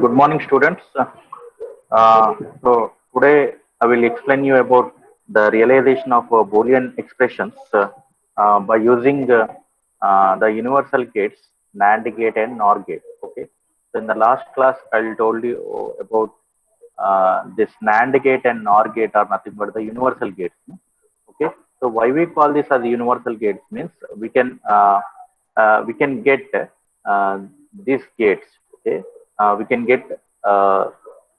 Good morning, students. So today I will explain you about the realization of Boolean expressions by using the universal gates NAND gate and NOR gate. Okay. So in the last class, I told you about this NAND gate and NOR gate are nothing but the universal gates. Okay. So why we call this as universal gates means we can get these gates. Okay. We can get uh,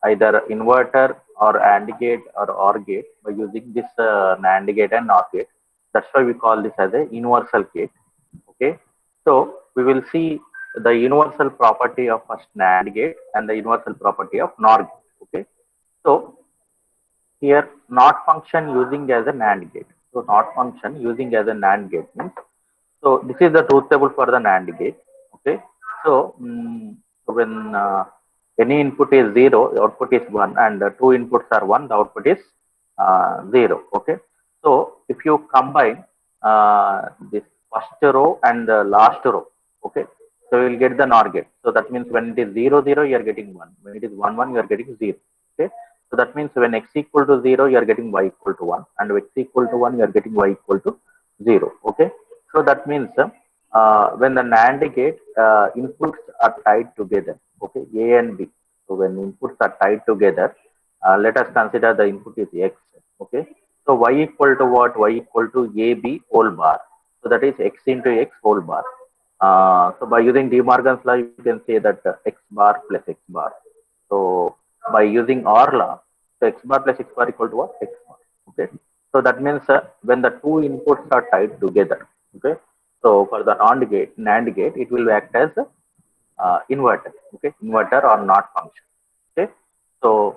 either inverter or AND gate or OR gate by using this NAND gate and NOR gate. That's why we call this as a universal gate. Okay. So we will see the universal property of first NAND gate and the universal property of NOR gate. Okay. So here not function using as a NAND gate. So not function using as a NAND gate means, so this is the truth table for the NAND gate. Okay. So, so when any input is 0, the output is 1, and two inputs are 1, the output is 0. Okay. So if you combine this first row and the last row, okay, so you will get the NOR gate. So that means when it is 0, 0, you are getting 1. When it is 1, 1, you are getting 0. Okay. So that means when x equal to 0, you are getting y equal to 1, and x equal to 1, you are getting y equal to 0. Okay. So that means when the NAND gate inputs are tied together, okay, A and B. So when inputs are tied together, let us consider the input is x. Okay. So y equal to what? Y equal to AB whole bar. So that is x into x whole bar. So by using De Morgan's law, you can say that x bar plus x bar. So by using OR law, so x bar plus x bar equal to what? X bar. Okay. So that means when the two inputs are tied together, okay. So for the NAND gate, it will act as inverter, okay, inverter or not function. Okay. So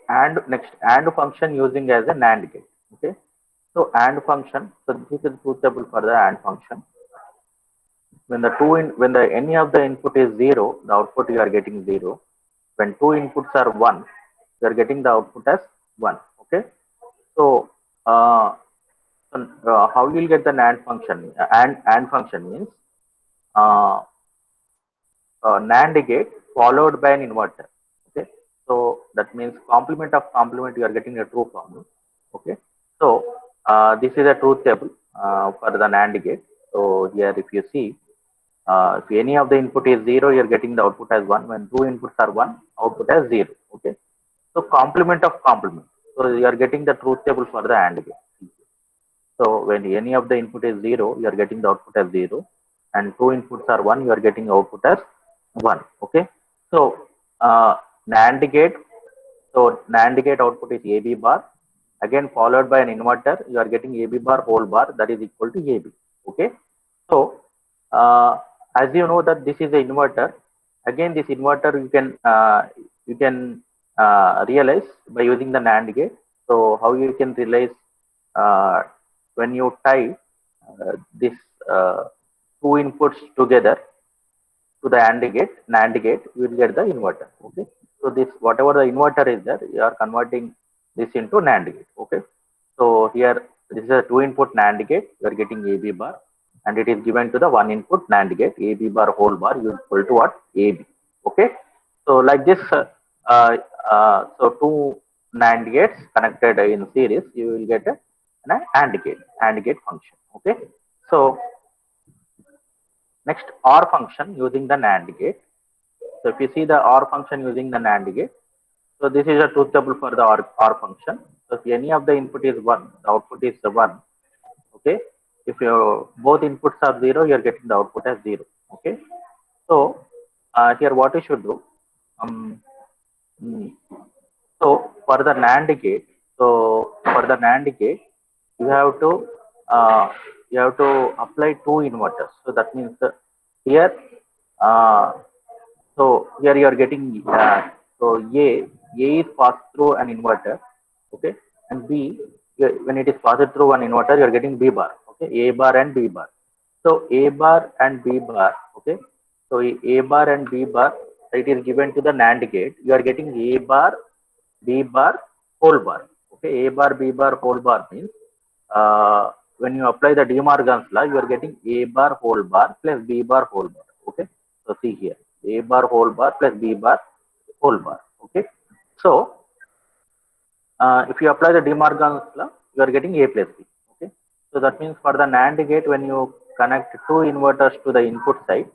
and next AND function using as a NAND gate. Okay. So AND function. So this is the truth table for the AND function. When the when the any of the input is 0, the output you are getting 0. When two inputs are 1, you are getting the output as 1. Okay. So how you will get the NAND function? AND function means uh, NAND gate followed by an inverter. Okay. So that means complement of complement, you are getting a true formula. Okay. So this is a truth table for the NAND gate. So here if you see, if any of the input is 0, you are getting the output as 1. When two inputs are 1, output as 0. Okay. So complement of complement. So you are getting the truth table for the AND gate. So when any of the input is 0, you are getting the output as 0, and two inputs are 1, you are getting output as 1. Okay. So NAND gate. So NAND gate output is AB bar. Again followed by an inverter, you are getting AB bar whole bar, that is equal to AB. Okay. So as you know that this is the inverter. Again this inverter you can realize by using the NAND gate. So how you can realize when you tie this two inputs together to the NAND gate, you will get the inverter. Okay. So this whatever the inverter is there, you are converting this into NAND gate. Okay. So here this is a two input NAND gate, you are getting AB bar, and it is given to the one input NAND gate, AB bar whole bar is equal to what? AB. Okay. So like this, so two NAND gates connected in series, you will get an AND gate function. Okay. So next OR function using the NAND gate. So if you see the OR function using the NAND gate, so this is a truth table for the OR function. So if any of the input is 1, the output is 1. Okay. If your both inputs are 0, you are getting the output as 0. Okay. So here what you should do. So for the NAND gate, you have to apply two inverters. So that means here, so here you are getting so A is passed through an inverter, okay, and B, when it is passed through an inverter, you are getting B bar, okay, A bar and B bar. So A bar and B bar, okay. So A bar and B bar, it is given to the NAND gate. You are getting A bar, B bar, whole bar. Okay, A bar, B bar, whole bar means when you apply the De Morgan's law, you are getting A bar whole bar plus B bar whole bar. Okay, so see here, A bar whole bar plus B bar whole bar. Okay. So if you apply the De Morgan's law, you are getting A plus B. Okay. So that means for the NAND gate, when you connect two inverters to the input side,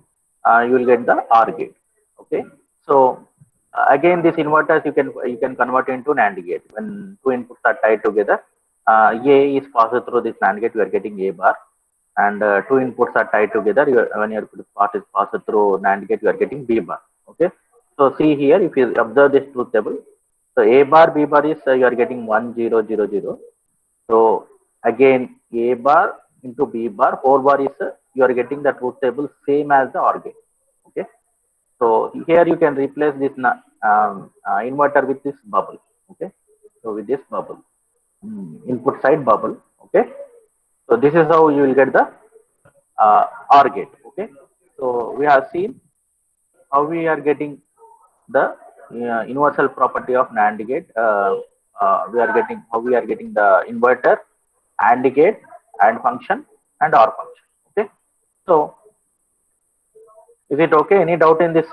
you will get the OR gate. Okay. So again, these inverters you can convert into NAND gate. When two inputs are tied together, A is passed through this NAND gate, you are getting A bar, and two inputs are tied together. When your part is passed through NAND gate, you are getting B bar. Okay. So see here, if you observe this truth table, so A bar B bar is you are getting 1 0 0 0. So again A bar into B bar whole bar is you are getting the truth table same as the OR gate. Okay. So here you can replace this inverter with this bubble. Okay. So with this bubble, input side bubble. Okay. So this is how you will get the OR gate. Okay. So we have seen how we are getting the universal property of NAND gate. We are getting how we are getting the inverter, AND gate, AND function, and OR function. Okay. So is it okay? Any doubt in this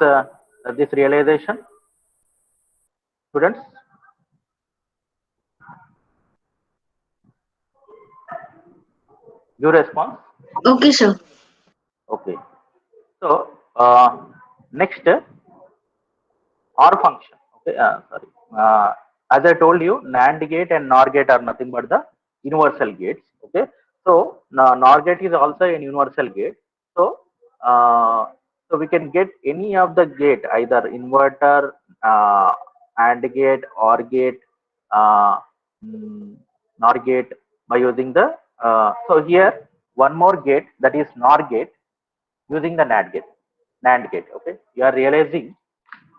realization, students? Your response. Okay, sir. Okay. So next OR function. Okay, sorry. As I told you, NAND gate and NOR gate are nothing but the universal gates. Okay, so NOR gate is also an universal gate. So so we can get any of the gate, either inverter, AND gate, OR gate, uh, mm, NOR gate, by using the. So here one more gate, that is NOR gate, using the NAND gate. NAND gate. Okay, you are realizing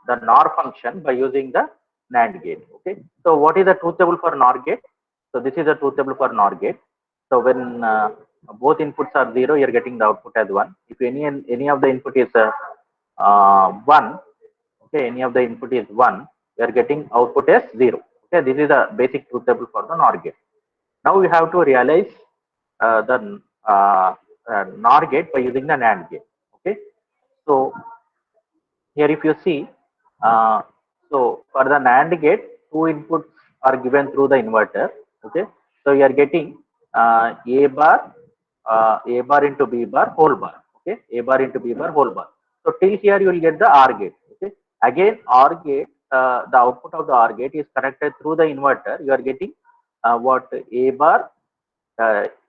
the NOR function by using the NAND gate. Okay. So what is the truth table for NOR gate? So this is the truth table for NOR gate. So when both inputs are 0, you are getting the output as 1. If any of the input is 1, okay, any of the input is 1, you are getting output as 0. Okay, this is the basic truth table for the NOR gate. Now we have to realize the NOR gate by using the NAND gate. Okay. So here if you see, uh, so for the NAND gate, two inputs are given through the inverter. Okay, so you are getting A bar into B bar whole bar. Okay, A bar into B bar whole bar. So till here you will get the OR gate. Okay, again OR gate, the output of the OR gate is connected through the inverter. You are getting what A bar.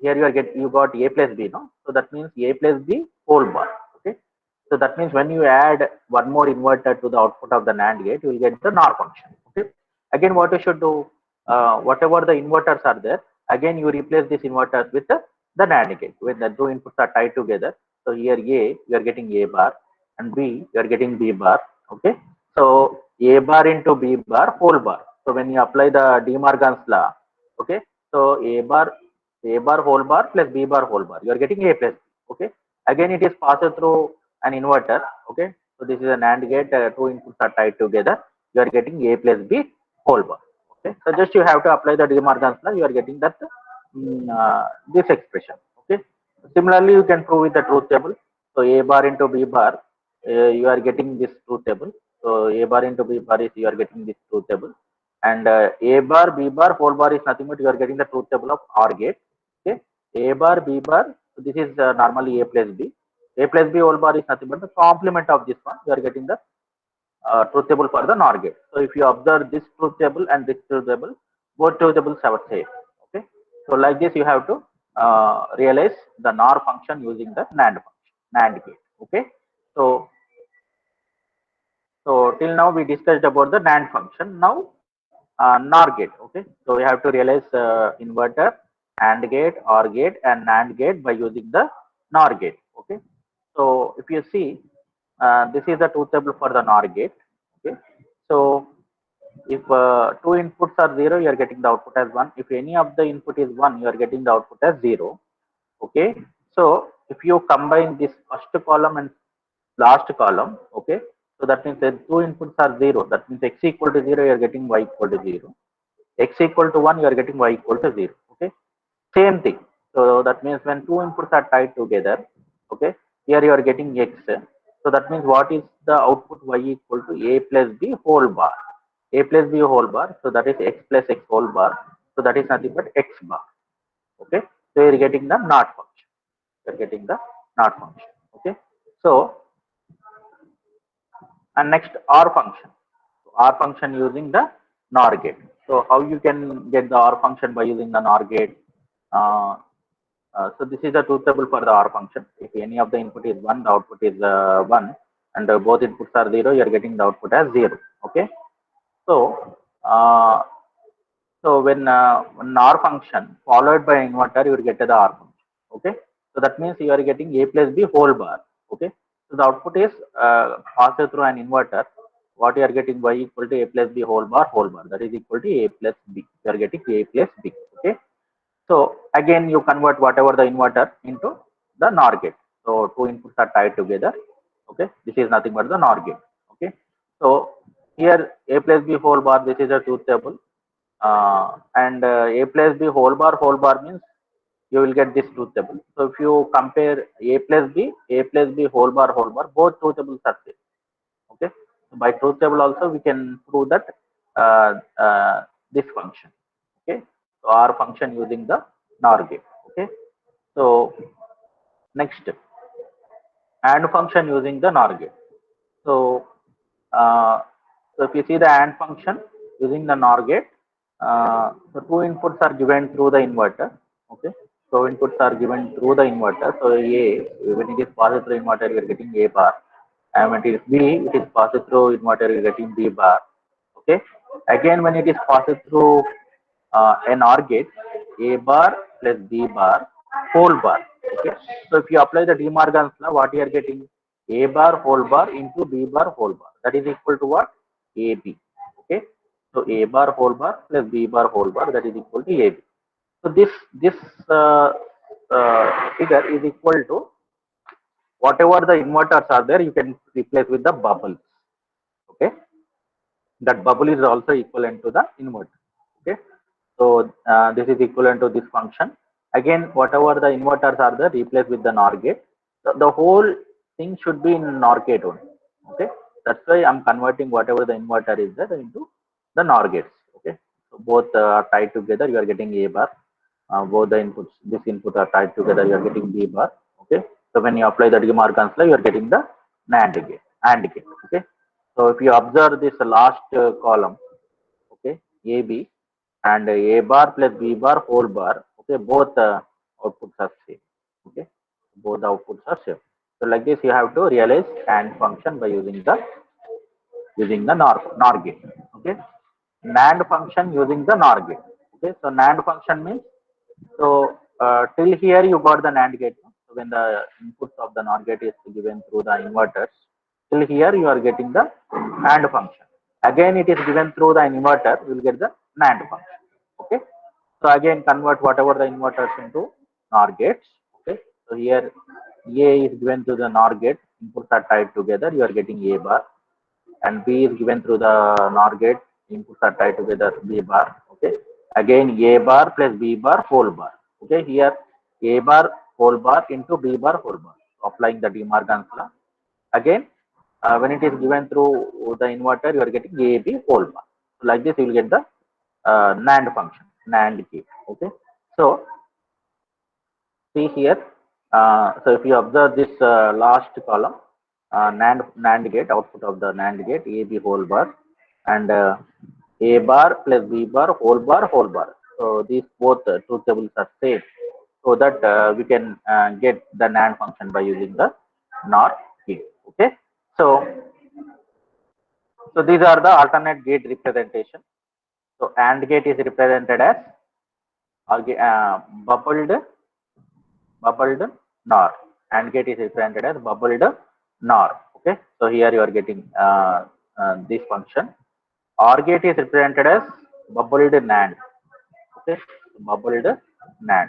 Here you got A plus B, no? So that means A plus B whole bar. Okay. So that means when you add one more inverter to the output of the NAND gate, you will get the NOR function. Okay. Again, what you should do, whatever the inverters are there, again you replace these inverters with the NAND gate. When the two inputs are tied together, so here A, you are getting A bar, and B, you are getting B bar. Okay. So A bar into B bar whole bar. So when you apply the De Morgan's law, okay. So A bar whole bar plus B bar whole bar, you are getting A plus B. Okay. Again, it is passed through an inverter. Okay, so this is an AND gate, two inputs are tied together, you are getting A plus B whole bar. Okay, so just you have to apply the De Morgan's law, you are getting that this expression. Okay, similarly you can prove with the truth table. So A bar into B bar, you are getting this truth table. So A bar into B bar is you are getting this truth table, and A bar B bar whole bar is nothing but you are getting the truth table of OR gate. Okay, A bar B bar, so this is normally A plus B. A plus B whole bar is nothing but the complement of this one. You are getting the truth table for the NOR gate. So if you observe this truth table and this truth table, both truth tables are same. Okay. So like this, you have to realize the NOR function using the NAND function, NAND gate. Okay. So till now we discussed about the NAND function. Now NOR gate. Okay. So we have to realize inverter, AND gate, OR gate, and NAND gate by using the NOR gate. Okay. So if you see, this is the truth table for the NOR gate. Okay. So if two inputs are 0, you are getting the output as 1. If any of the input is 1, you are getting the output as 0. Okay. So if you combine this first column and last column, okay, so that means that two inputs are 0. That means x equal to 0, you are getting y equal to 0. X equal to 1, you are getting y equal to 0. Okay. Same thing. So that means when two inputs are tied together, okay, here you are getting x. So that means what is the output y equal to a plus b whole bar. A plus b whole bar. So that is x plus x whole bar. So that is nothing but x bar. Okay. So you're getting the not function. You're getting the not function. Okay. So and next R function. So R function using the NOR gate. So how you can get the R function by using the NOR gate? Uh, so this is the truth table for the R function. If any of the input is 1, the output is 1, and both inputs are 0, you are getting the output as 0. Okay. So uh, when R function followed by inverter, you will get the R function. Okay. So that means you are getting a plus b whole bar. Okay. So the output is passed through an inverter. What you are getting y equal to a plus b whole bar whole bar. That is equal to a plus b. You are getting a plus b. Okay. So again, you convert whatever the inverter into the NOR gate. So two inputs are tied together. Okay, this is nothing but the NOR gate. Okay, so here a plus b whole bar. This is a truth table, and a plus b whole bar means you will get this truth table. So if you compare a plus b whole bar, both truth tables are same. Okay, so by truth table also we can prove that this function. Okay, so R function using the NOR gate. Okay, so next AND function using the NOR gate. So uh, so if you see the AND function using the NOR gate, the two inputs are given through the inverter. Okay, so inputs are given through the inverter. So A, when it is passed through inverter, you are getting A bar, and when it is B, it is passed through inverter, you are getting B bar. Okay, again when it is passed through an OR gate, A bar plus B bar whole bar. Okay, so if you apply the De Morgan's law, what you are getting? A bar whole bar into B bar whole bar. That is equal to what? AB. Okay, so A bar whole bar plus B bar whole bar, that is equal to AB. So this uh, figure is equal to whatever the inverters are there, you can replace with the bubble. Okay, that bubble is also equivalent to the inverter. Okay, so this is equivalent to this function. Again, whatever the inverters are there, replace with the NOR gate. So the whole thing should be in NOR gate only. Okay, that's why I'm converting whatever the inverter is there into the NOR gates. Okay, so both are tied together, you are getting A bar. Both the inputs, this input are tied together, you are getting B bar. Okay, so when you apply the De Morgan's law, you are getting the NAND gate, AND gate. Okay, so if you observe this last column, okay, AB and A bar plus B bar whole bar, okay, both outputs are same. Okay, both the outputs are same. So like this, you have to realize AND function by using the NOR gate. Okay, NAND function using the NOR gate. Okay, so NAND function means, so till here you got the NAND gate. So when the inputs of the NOR gate is given through the inverters, till here you are getting the AND function. Again it is given through the inverter, you will get the NAND function. Okay. So again convert whatever the inverters into NOR gates. Okay. So here A is given to the NOR gate, inputs are tied together, you are getting A bar, and B is given through the NOR gate, inputs are tied together, B bar. Okay. Again A bar plus B bar whole bar. Okay. Here A bar whole bar into B bar whole bar. So applying the De Morgan's law. Again, when it is given through the inverter, you are getting AB whole bar. So like this, you will get the NAND function, NAND gate. Okay. So see here. So if you observe this last column, NAND gate, output of the NAND gate, AB whole bar, and A bar plus B bar whole bar. So these both truth tables are same, so that we can get the NAND function by using the NOR gate. Okay. So these are the alternate gate representation. So AND gate is represented as bubbled NOR. AND gate is represented as bubbled NOR. Okay, so here you are getting this function. OR gate is represented as bubbled NAND. Okay, bubbled NAND,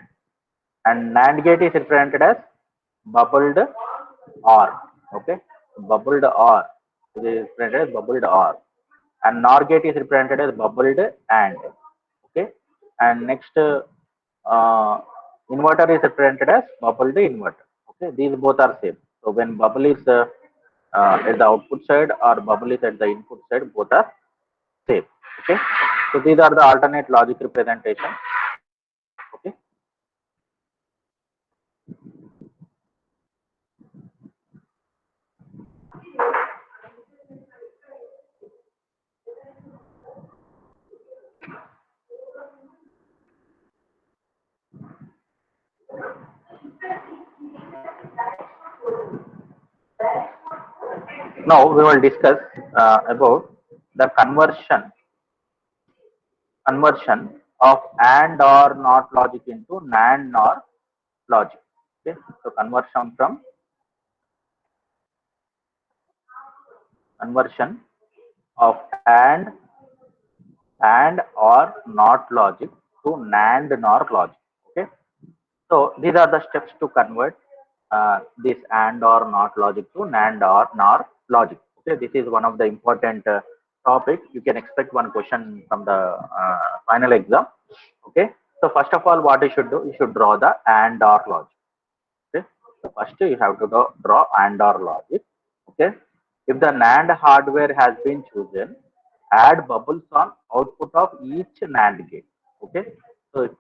and NAND gate is represented as bubbled OR. Okay, bubbled OR is represented as bubbled OR, and NOR gate is represented as bubbled AND. Okay, and next inverter is represented as bubbled inverter. Okay, these both are same. So when bubble is at the output side or bubble is at the input side, both are same. Okay, so these are the alternate logic representation. Okay. Now we will discuss about the conversion of and or not logic into NAND NOR logic. Okay, so conversion of and or not logic to NAND NOR logic. Okay, so these are the steps to convert this and or not logic to NAND or NOR logic. Okay, this is one of the important topics. You can expect one question from the final exam. Okay, so first of all, what you should do, you should draw the and or logic. Okay, so first you have to draw and or logic. Okay, if the NAND hardware has been chosen, add bubbles on output of each NAND gate. Okay, so if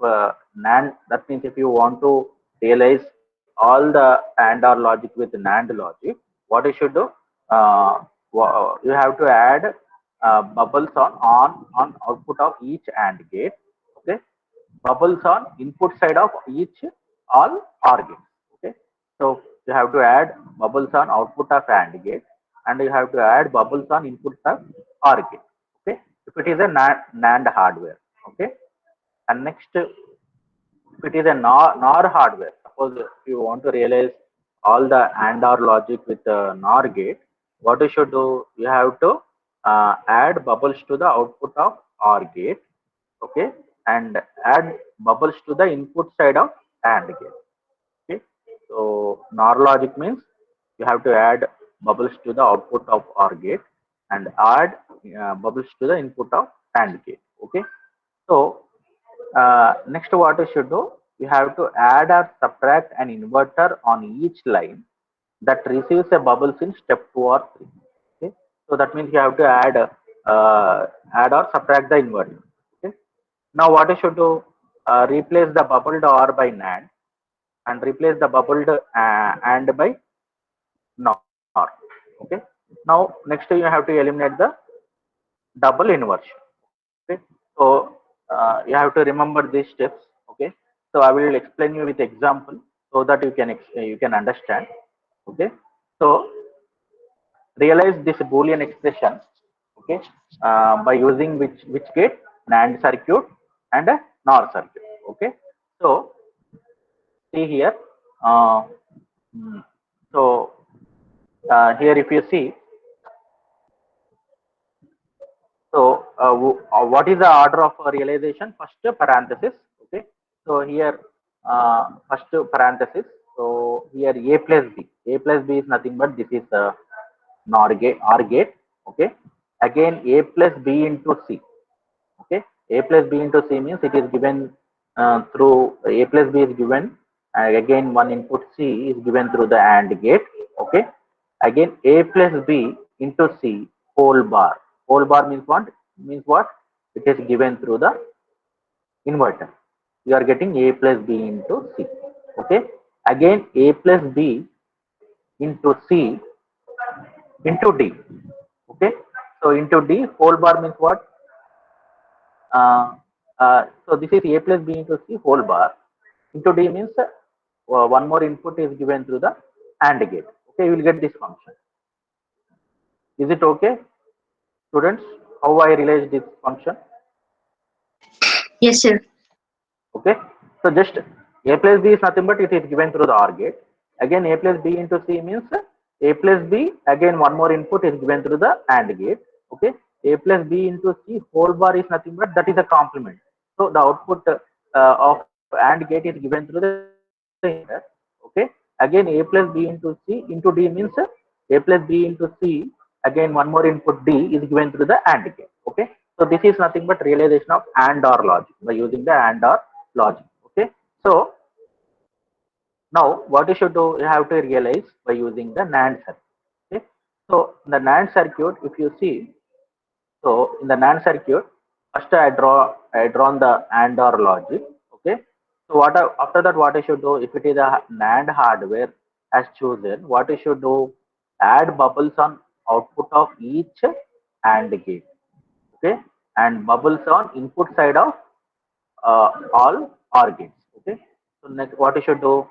NAND, that means if you want to realize all the AND or logic with NAND logic, what you should do? You have to add bubbles on output of each AND gate. Okay, bubbles on input side of each all OR gates. Okay, so you have to add bubbles on output of AND gate, and you have to add bubbles on input of OR gate. Okay, if it is a NAND hardware. Okay, and next, if it is a NOR hardware, suppose if you want to realize all the AND OR logic with a NOR gate, what you should do? You have to add bubbles to the output of OR gate. Okay, and add bubbles to the input side of AND gate. Okay, so NOR logic means you have to add bubbles to the output of OR gate and add bubbles to the input of AND gate. Okay, so next what you should do, you have to add or subtract an inverter on each line that receives a bubbles in step 2 or 3. Okay, so that means you have to add or subtract the inverter. Okay, now what you should do, replace the bubbled OR by NAND and replace the bubbled AND by NOR. Okay, now next you have to eliminate the double inversion. Okay, so you have to remember these steps. Okay, so I will explain you with example so that you can understand. Okay, so realize this boolean expression. Okay, by using which gate, NAND circuit and a NOR circuit. Okay, so see here, uh, mm, so here if you see, so, what is the order of realization? First parenthesis. Okay. So here, first parenthesis. So here A plus B. A plus B is nothing but this is NOR gate. OR gate. Okay. Again A plus B into C. Okay. A plus B into C means it is given through A plus B is given. Again one input C is given through the AND gate. Okay. Again A plus B into C whole bar. Whole bar means what? Means what? It is given through the inverter. You are getting A plus B into C. Okay. Again A plus B into C into D. Okay. So into D whole bar means what? So this is A plus B into C whole bar. Into D means one more input is given through the AND gate. Okay, you will get this function. Is it okay, students? How I realize this function? Yes, sir. Okay, so just A plus B is nothing but it is given through the OR gate. Again A plus B into C means A plus B, again one more input is given through the AND gate. Okay, A plus B into C whole bar is nothing but that is a complement. So the output of AND gate is given through the inverter. Okay, again A plus B into C into D means A plus B into C, again one more input D is given through the AND gate. Okay, so this is nothing but realization of AND OR logic by using the AND OR logic. Okay, so now what you should do, you have to realize by using the NAND circuit. Okay, So in the NAND circuit, if you see, so in the NAND circuit, first I drawn the AND OR logic. Okay. So after that, what I should do, if it is a NAND hardware as chosen, what I should do, add bubbles on output of each AND gate. Okay, and bubbles on input side of all OR gates. Okay. So next, what you should do,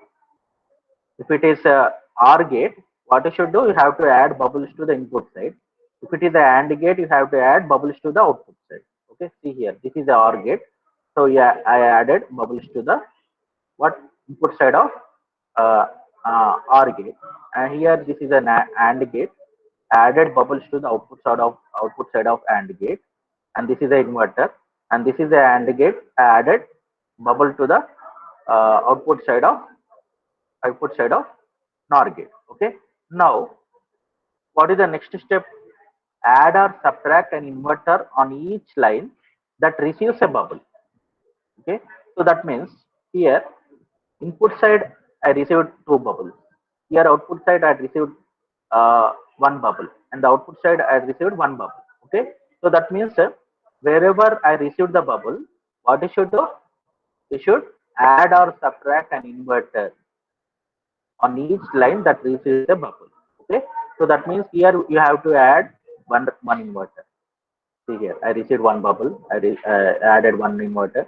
if it is a OR gate, what you should do, you have to add bubbles to the input side. If it is the AND gate, you have to add bubbles to the output side. Okay, see here, this is the OR gate. So yeah, I added bubbles to the what input side of uh, OR gate, and here this is an AND gate. Added bubbles to the output side of AND gate, and this is the inverter, and this is the AND gate. Added bubble to the output side of NOR gate. Okay. Now, what is the next step? Add or subtract an inverter on each line that receives a bubble. Okay. So that means here input side I received two bubbles. Here output side I received one bubble, and the output side I received one bubble. Okay. So that means wherever I received the bubble, what you should do? You should add or subtract an inverter on each line that receives a bubble. Okay, so that means here you have to add one inverter. See here, I received one bubble. Added one inverter.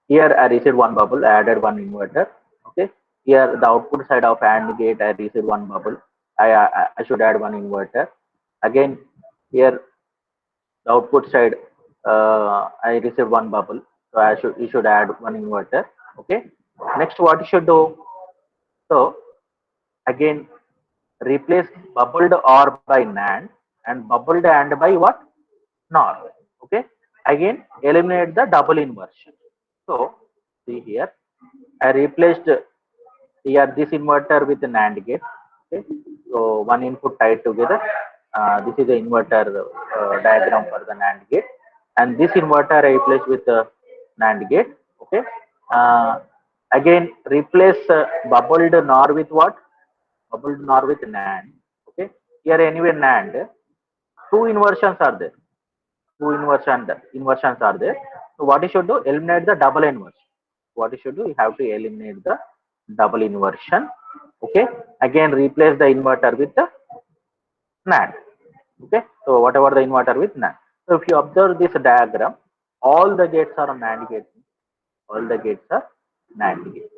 Here I received one bubble. I added one inverter. Okay, here the output side of AND gate I received one bubble. I should add one inverter. Again here the output side I received one bubble. So you should add one inverter. Okay. Next, what you should do? So again, replace bubbled OR by NAND and bubbled AND by what? NOR. Okay. Again, eliminate the double inversion. So see here, I replaced here this inverter with the NAND gate. Okay. So one input tied together. This is the inverter diagram for the NAND gate, and this inverter I replaced with the NAND gate. Okay. Uh, Again, replace bubbled NOR with what? Bubbled NOR with NAND. Okay. Here anyway NAND, two inversions are there. Inversions are there. So what you should do? Eliminate the double inversion. What you should do? You have to eliminate the double inversion. Okay. Again, replace the inverter with the NAND. Okay. So whatever the inverter with NAND. So if you observe this diagram, all the gates are NAND gates. All the gates are NAND gates.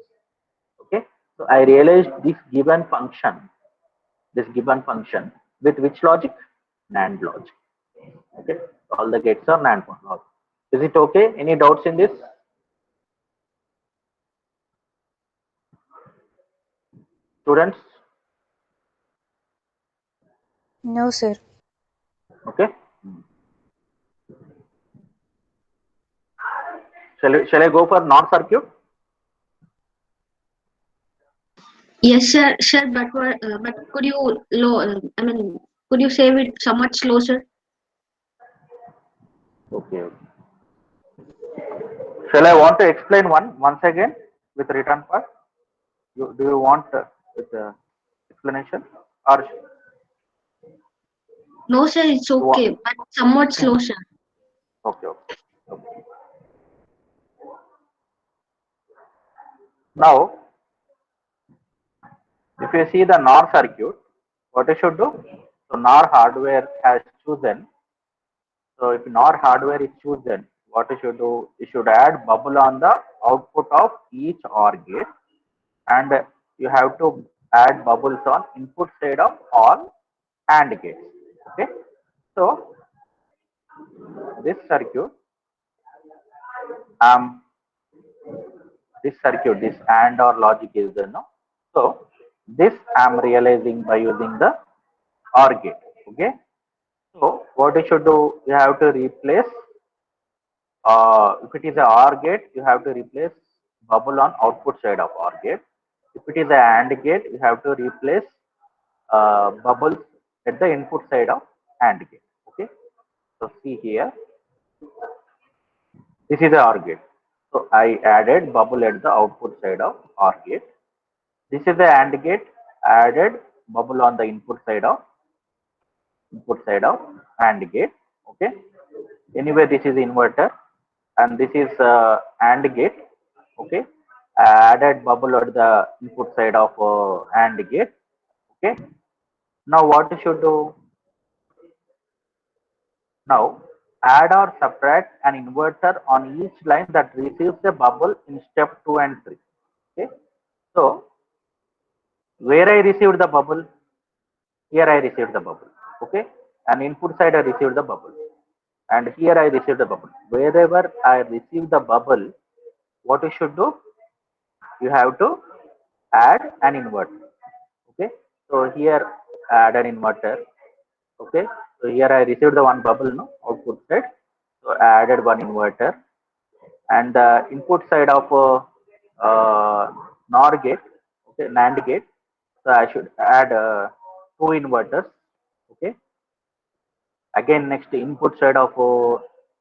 Okay. So I realized this given function with which logic? NAND logic. Okay. All the gates are NAND logic. Is it okay? Any doubts in this? Students? No, sir. Okay. Shall I go for NOR circuit? Yes, sir. But could you could you say it somewhat slow, sir? Okay. Shall I want to explain once again with written part? Do you want with explanation or No, sir. It's you want? okay, but somewhat slow, sir. Okay. Okay. Okay. Now, if you see the NOR circuit, what you should do? So NOR hardware has chosen. So if NOR hardware is chosen, what you should do? You should add bubble on the output of each OR gate, and you have to add bubbles on input side of all AND gates. Okay. So this circuit, um, this AND or logic is there, no? So this I'm realizing by using the OR gate. Okay. So what you should do? You have to replace. If it is a OR gate, you have to replace bubble on output side of OR gate. If it is a AND gate, you have to replace bubbles at the input side of AND gate. Okay. So see here, this is the OR gate. So I added bubble at the output side of OR gate. This is the AND gate. I added bubble on the input side of input side of AND gate. Okay. Anyway, this is inverter and this is AND gate. Okay. Added bubble at the input side of AND gate. Okay. Now what you should do? Now add or subtract an inverter on each line that receives a bubble in step 2 and 3. Okay. So where I received the bubble, here I received the bubble. Okay. And input side I received the bubble. And here I received the bubble. Wherever I receive the bubble, what you should do? You have to add an inverter. Okay. So here add an inverter. Okay. So here I received the one bubble, no, output side. So I added one inverter and the input side of NOR gate, okay, NAND gate. So I should add two inverters. Okay. Again, next input side of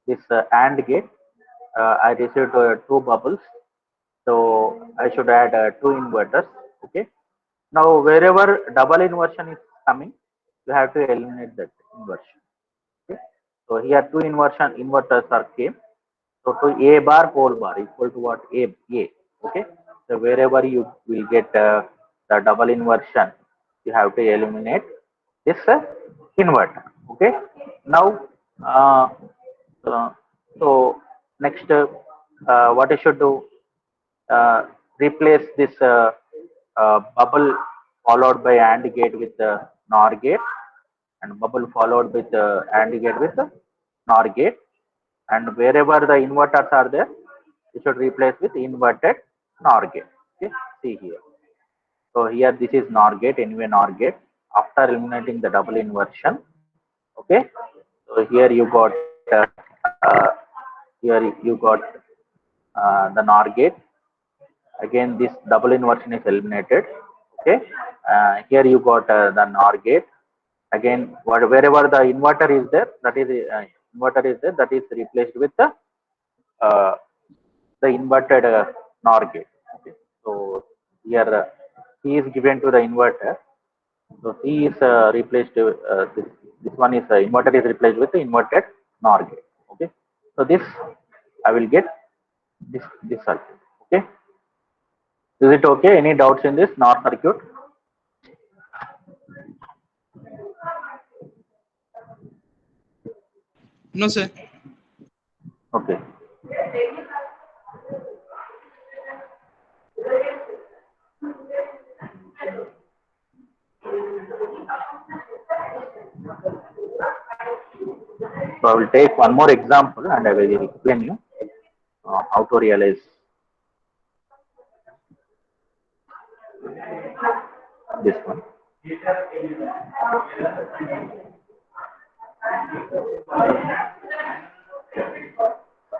this AND gate, I received two bubbles. So I should add two inverters. Okay. Now wherever double inversion is coming, you have to eliminate that inversion. Okay. So here two inverters are came. So to A bar whole bar equal to what? A. Okay. So wherever you will get the double inversion, you have to eliminate this inverter. Okay. Now, uh, uh, so next, what you should do? Replace this bubble followed by AND gate with NOR gate, and bubble followed with AND gate with NOR gate, and wherever the inverters are there, you should replace with inverted NOR gate. Okay, see here. So here this is NOR gate, anyway NOR gate. After eliminating the double inversion, okay. So here you got the NOR gate. Again, this double inversion is eliminated. Okay. Here you got the NOR gate. Again, wherever the inverter is there, that is replaced with uh, the inverted NOR gate. Okay. So here C is given to the inverter. So C is replaced. This one is inverter is replaced with the inverted NOR gate. Okay. So this I will get this circuit. Okay. Is it okay? Any doubts in this NOR circuit? No, sir. Okay. So I will take one more example and I will explain you how to realize this one.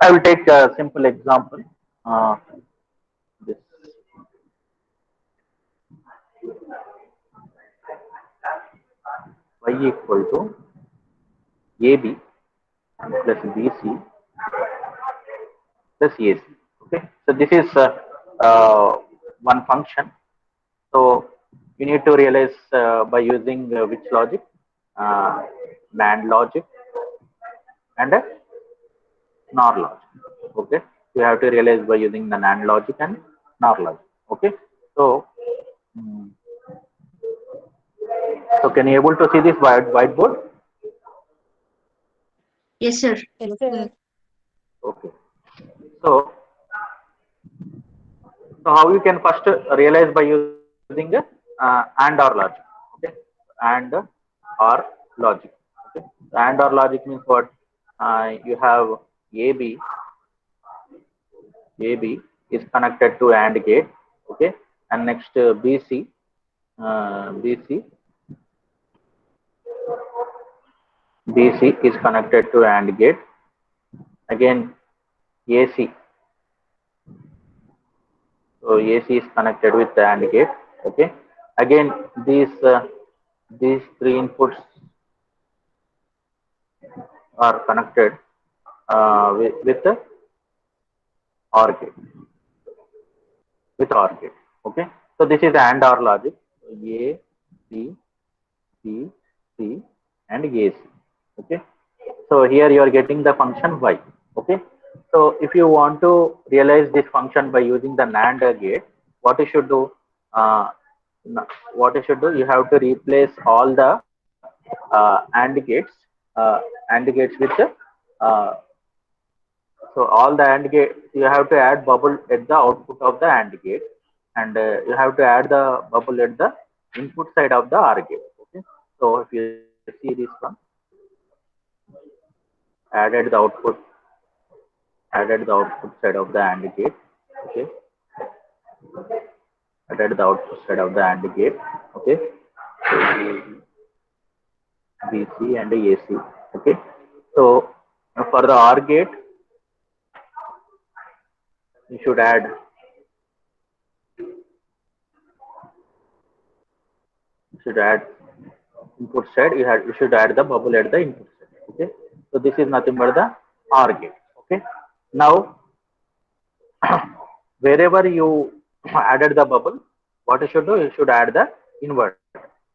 I will take a simple example. This y equal to AB plus BC plus AC. Okay, so this is one function. So you need to realize by using which logic, NAND logic and NOR logic. Okay, you have to realize by using the NAND logic and NOR logic. Okay, so so can you able to see this whiteboard? Yes, sir. Yes, sir. Okay, so how you can first realize by using AND OR logic. Okay, AND OR logic. Okay, AND OR logic means what? You have AB is connected to AND gate. Okay, and next BC is connected to AND gate. Again AC. So AC is connected with the AND gate. Okay. Again, these three inputs are connected with the OR gate. Okay. So this is AND OR logic. So A, B, C, C, and and AC. Okay, so here you are getting the function y. Okay, so if you want to realize this function by using the NAND gate, what you should do? Uh, you have to replace all the AND gates with uh, so all the AND gates, you have to add bubble at the output of the AND gate, and you have to add the bubble at the input side of the OR gate. Okay, so if you see this one, added the output, added the output side of the AND gate. Okay, added the output side of the AND gate. Okay, BC and AC. Okay, so for the OR gate, you should add input side. You should add the bubble at the input side. Okay, so this is nothing but the OR gate. Okay, now wherever you added the bubble, what you should do, you should add the inverter.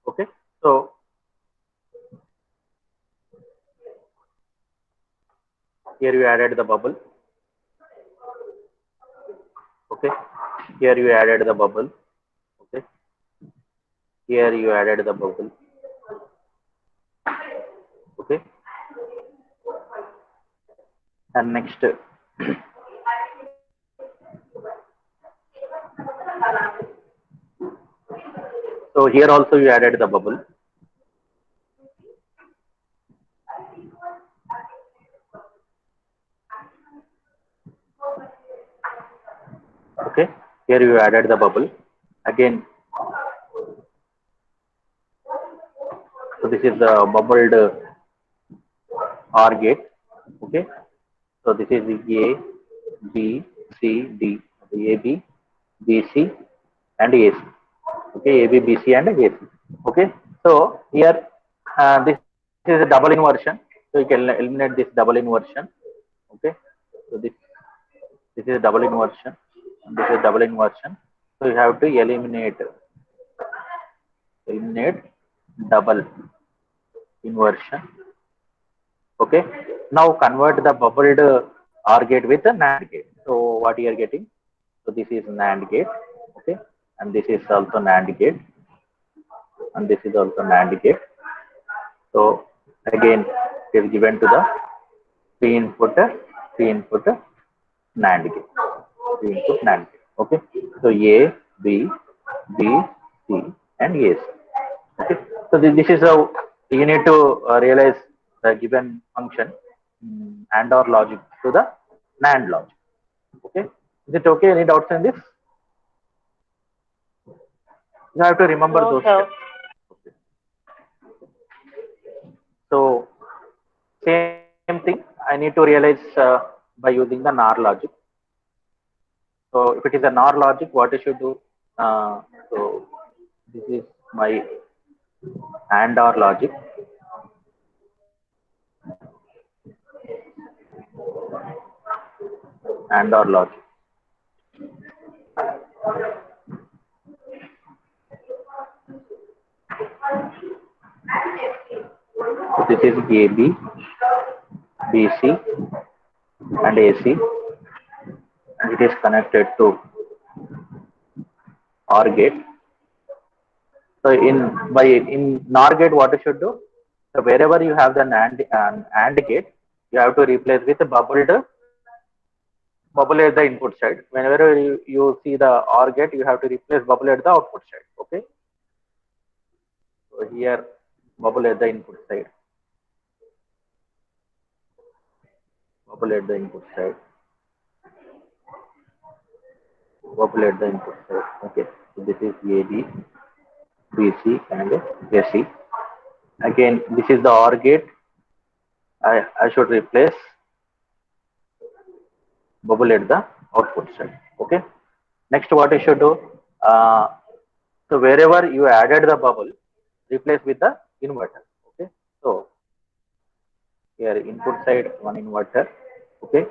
Okay, so here you added the bubble. Okay, here you added the bubble. Okay, here you added the bubble. Okay, and next, so here also you added the bubble. Okay, here you added the bubble again. So this is the bubbled OR gate. Okay, so this is A, B, C, D, A, B, B, C, and AC. Okay, A, B, B, C, and AC. Okay, so here this is a double inversion, so you can eliminate this double inversion. Okay, so this is a double inversion, and this is double inversion. So you have to eliminate double inversion. Okay, now convert the bubbled OR gate with a NAND gate. So what you are getting? So this is NAND gate. Okay, and this is also NAND gate, and this is also NAND gate. So again, it is given to the three input NAND gate, three input NAND gate. Okay, so A, B, B, C, and AC. Okay, so this is how you need to realize the given function AND OR logic to the NAND logic. Okay, is it okay? Any doubts in this? You have to remember No, those sir. steps. Okay. So same thing, I need to realize by using the NOR logic. So if it is a NOR logic, what I should do? So this is my AND OR logic. AND OR logic. So this is AB, BC, and AC, and it is connected to OR gate. So in NOR gate, what you should do? So wherever you have the AND gate, you have to replace with a bubble at the input side. Whenever you see the OR gate, you have to replace bubble at the output side. Okay. So here bubble at the input side. Bubble at the input side. Bubble at the input side. Okay. So this is AB, BC, and AC. Again, this is the OR gate. I should replace bubble at the output side. Okay. Next, what I should do? Uh, so wherever you added the bubble, replace with the inverter. Okay. So here input side one inverter. Okay.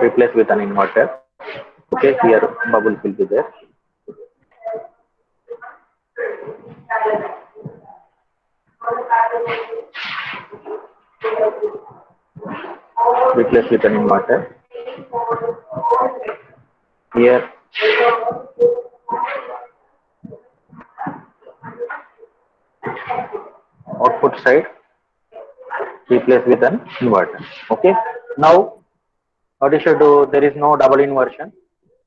replace with an inverter. Okay, here bubbles will be there. Replace with an inverter. Here output side replace with an inverter. Okay, now what you should do, there is no double inversion,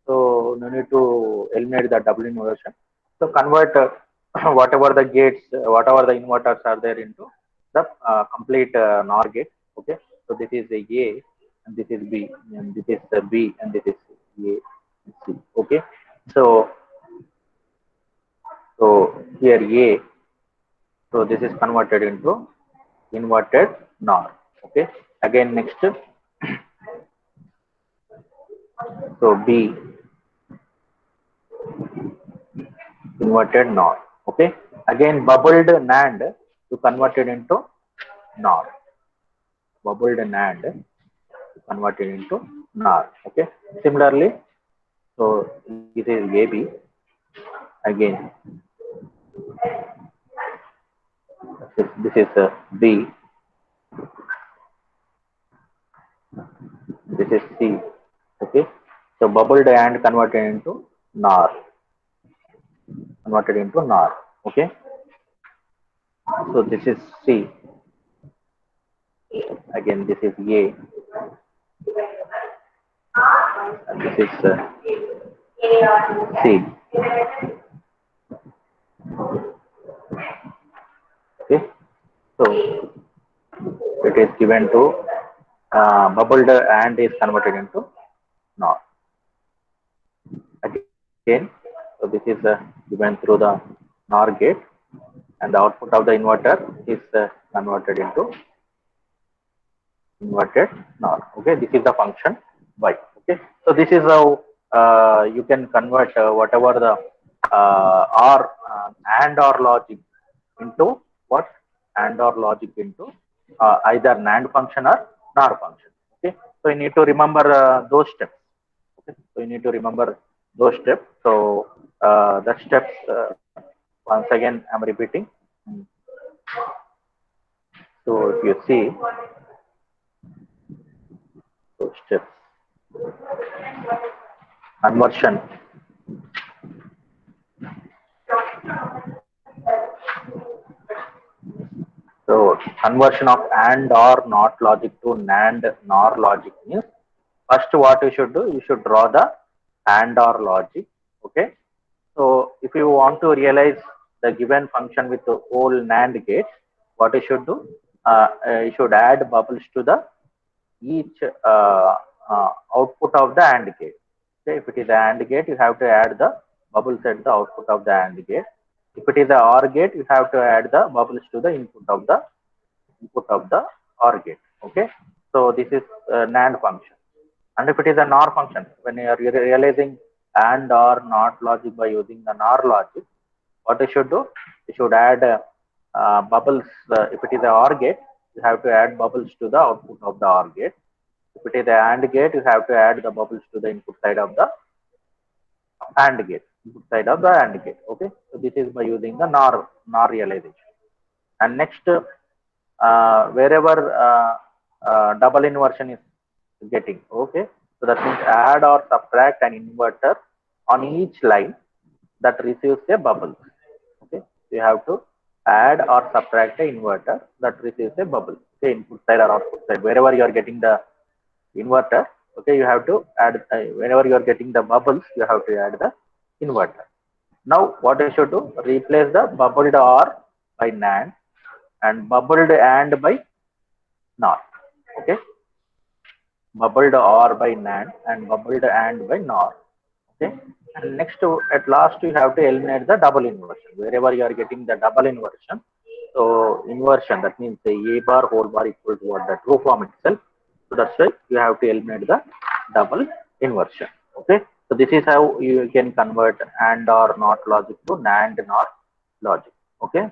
so no need to eliminate the double inversion. So convert whatever the gates, whatever the inverters are there into the complete NOR gate. Okay, so this is a A and this is B and this is the B and this is A and C. Okay, so here A, so this is converted into inverted NOR. Okay, again next, so B inverted NOR. Okay, again bubbled NAND to convert it into NOR. Bubbled NAND to convert it into NOR. Okay, similarly, so this is AB. Again, this is B. This is C. Okay, so bubbled and converted into NOR. Converted into NOR. Okay, so this is C. Again, this is A. And this is C. Okay, so it is given to bubbled and is converted into NOR. Again, so this is given through the NOR gate, and the output of the inverter is converted into inverted NOR. Okay, this is the function Y. Okay, so this is how you can convert whatever the or and or logic into what, and or logic into either NAND function or NOR function. Okay, so you need to remember those steps. Okay, so you need to remember those steps. So the steps once again I'm repeating. So if you see those steps, conversion, so conversion of AND or NOT logic to NAND NOR logic means, first what you should do, you should draw the AND OR logic. Okay, so if you want to realize the given function with the whole NAND gates, what you should do, you should add bubbles to the each output of the AND gate. Okay, if it is an AND gate, you have to add the bubbles at the output of the AND gate. If it is an OR gate, you have to add the bubbles to the input of the OR gate. Okay, so this is NAND function. And if it is a NOR function, when you are realizing AND or NOT logic by using the NOR logic, what you should do, you should add bubbles. If it is an OR gate, you have to add bubbles to the output of the OR gate. If it is an AND gate, you have to add the bubbles to the input side of the AND gate. Input side of the AND gate. Okay, so this is by using the NOR realization. And next, wherever double inversion is getting, okay, so that means add or subtract an inverter on each line that receives a bubble. Okay, you have to add or subtract an inverter that receives a bubble. Okay, input side or output side, wherever you are getting the inverter, okay, you have to add whenever you are getting the bubbles, you have to add the inverter. Now what you should do, replace the bubbled OR by NAND and bubbled AND by NOR. Okay, bubbled OR by NAND and bubbled AND by NOR. Okay, and next, at last, you have to eliminate the double inversion. Wherever you are getting the double inversion, so inversion, that means the A bar whole bar equal to what, the true form itself. So that's why you have to eliminate the double inversion. Okay, so this is how you can convert AND or NOT logic to NAND NOR logic. Okay.